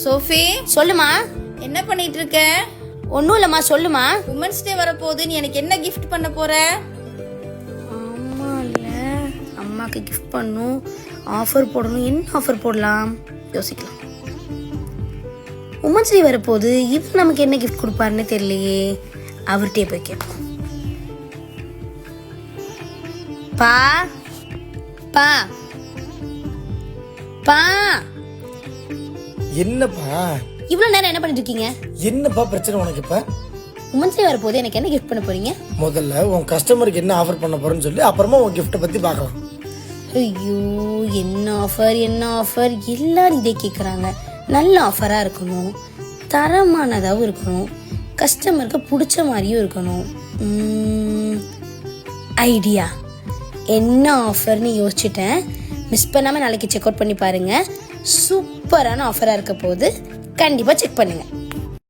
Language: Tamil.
சோஃபி, சொல்லுமா. என்ன பண்ணிட்டு இருக்க? ஒன்றும் இல்லைம்மா, சொல்லுமா. உமன்ஸ் டே வரப்போகுது, நீ எனக்கு என்ன கிஃப்ட் பண்ண போற? ஆமா இல்ல, அம்மாக்கு கிஃப்ட் பண்ணும், ஆஃபர் போடணும். என்ன ஆஃபர் போடலாம் யோசிக்கலாம். உமன்ஸ் டே வரப்போகுது, இவர் நமக்கு என்ன கிஃப்ட் கொடுப்பாருன்னு தெரியலையே. அவர்கிட்டே போய் கேட்போம். பா பா பா, என்னப்பா இவ்வளவு நேரம் என்ன பண்ணிட்டு இருக்கீங்க? என்னப்பா பிரச்சனை உனக்கு? இப்ப உமன்ஸ் டே வரப்போகுது, எனக்கு என்ன கிஃப்ட் பண்ண போறீங்க? முதல்ல உன் கஸ்டமருக்கு என்ன ஆஃபர் பண்ண போறேன்னு சொல்லி அப்புறமா உன் கிஃப்ட்டை பத்தி பார்க்கலாம். ஐயோ, என்ன ஆஃபர் என்ன ஆஃபர், எல்லாரும் இதே கேட்குறாங்க. நல்ல ஆஃபராக இருக்கணும், தரமானதாகவும் இருக்கணும், கஸ்டமருக்கு பிடிச்ச மாதிரியும் இருக்கணும். ஐடியா என்ன ஆஃபர்னு யோசிச்சுட்டேன். மிஸ் பண்ணாமல் நாளைக்கு செக் அவுட் பண்ணி பாருங்கள். சூப்பரான ஆஃபராக இருக்க போது, கண்டிப்பாக செக் பண்ணுங்கள்.